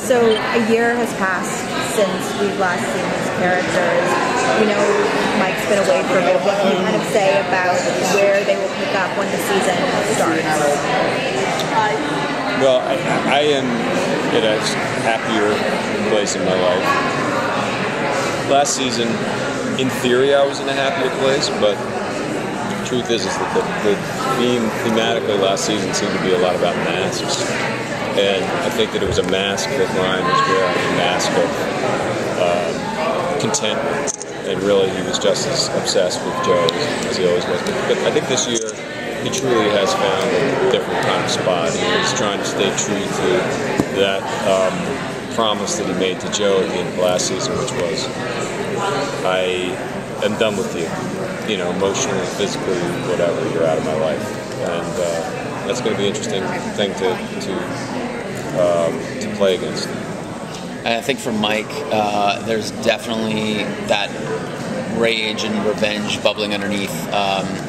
So a year has passed since we've last seen these characters. We know Mike's been away for a bit. What can you kind of say about where they will pick up when the season starts? Well, I am at a happier place in my life. Last season, in theory, I was in a happier place, but the truth is that the thematically last season seemed to be a lot about masks. And I think that it was a mask that Ryan was wearing, a mask of contentment. And really, he was just as obsessed with Joe as he always was. But I think this year, he truly has found a different kind of spot. He's trying to stay true to that promise that he made to Joe at the end of last season, which was, I am done with you. You know, emotionally, physically, whatever, you're out of my life. And that's going to be an interesting thing to play against. I think for Mike, there's definitely that rage and revenge bubbling underneath.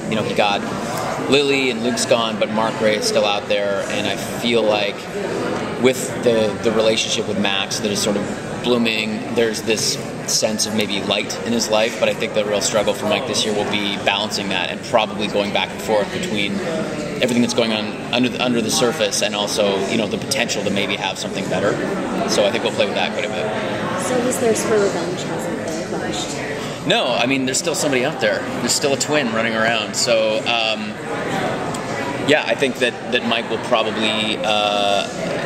You know, he got Lily and Luke's gone, but Mark Ray is still out there, and I feel like with the relationship with Max that is sort of blooming, there's this sense of maybe light in his life, but I think the real struggle for Mike this year will be balancing that and probably going back and forth between everything that's going on under the surface and also, you know, the potential to maybe have something better. So I think we'll play with that quite a bit. So his thirst for revenge hasn't been quenched? No, I mean, there's still somebody out there. There's still a twin running around. So, yeah, I think that Mike will probably,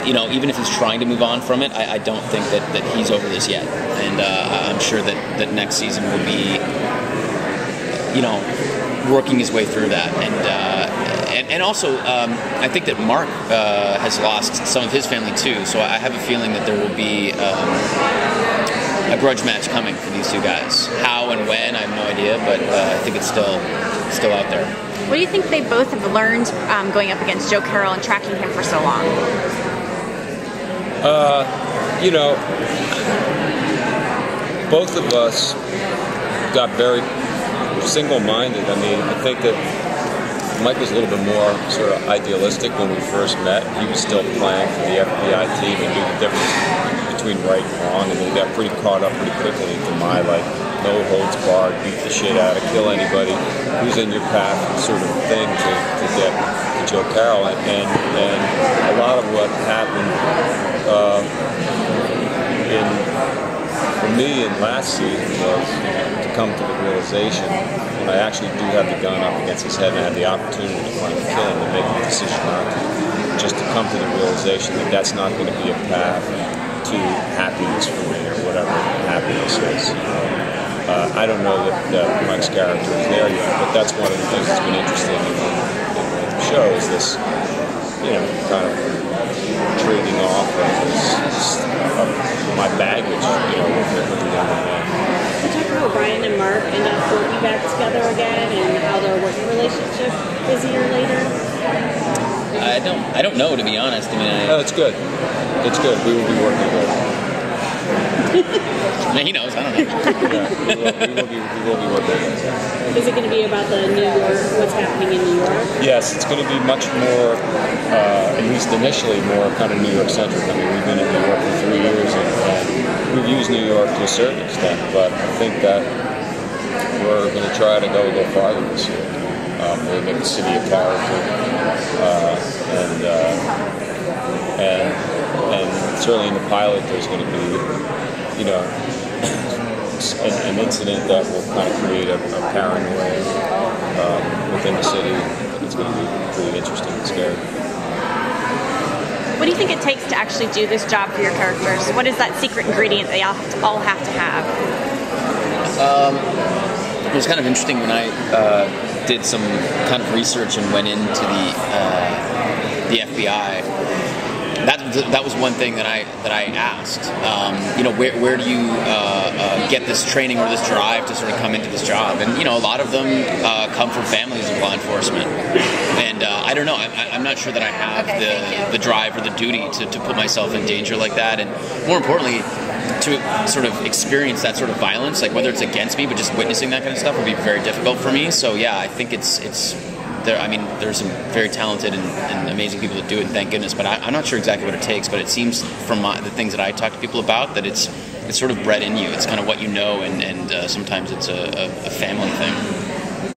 you know, even if he's trying to move on from it, I don't think that he's over this yet. And I'm sure that next season will be, you know, working his way through that. And also, I think that Mark has lost some of his family too. So I have a feeling that there will be a grudge match coming for these two guys. How and when, I have no idea, but I think it's still out there. What do you think they both have learned going up against Joe Carroll and tracking him for so long? You know, both of us got very single-minded. I mean, I think that Mike was a little bit more sort of idealistic when we first met. He was still playing for the FBI team and knew the difference between right and wrong, and then he got pretty caught up pretty quickly into my, like, no holds barred, beat the shit out of, kill anybody who's in your path sort of thing to get to Joe Carroll. And a lot of what happened for me in last season was to come to the realization when I actually do have the gun up against his head and I have the opportunity to finally kill him and make the decision not to, just to come to the realization that that's not going to be a path to happiness for me or whatever happiness is. I don't know that Mike's character is there yet, but that's one of the things that's been interesting in the show is this, you know, kind of trading off of my baggage, you know, with the younger man. Can you talk about Brian and Mark end up working back together again and how their working relationship is a year later? I don't know, to be honest. I mean, no, it's good. It's good. We will be working together. He knows. I don't know. Yeah, we will be working together. Is it going to be about the New York, what's happening in New York? Yes, it's going to be much more, at least initially, more kind of New York centric. I mean, we've been in New York for 3 years, and we've used New York to a certain extent, but I think that we're going to try to go a little farther this year. Really make the city a character, and certainly in the pilot, there's going to be, you know, an incident that will kind of create a paranoia within the city. It's going to be pretty interesting and scary. What do you think it takes to actually do this job for your characters? What is that secret ingredient that y'all all have to have? It was kind of interesting when I did some kind of research and went into the FBI. That was one thing that I asked. You know, where do you get this training or this drive to sort of come into this job? And you know, a lot of them come from families of law enforcement. And I don't know. I'm not sure that I have the drive or the duty to put myself in danger like that. And more importantly, to sort of experience that sort of violence, like whether it's against me, but just witnessing that kind of stuff would be very difficult for me. So yeah, I think it's there's some very talented and amazing people that do it, and thank goodness. But I'm not sure exactly what it takes. But it seems from the things that I talk to people about that it's sort of bred in you. It's kind of what you know, and sometimes it's a family thing.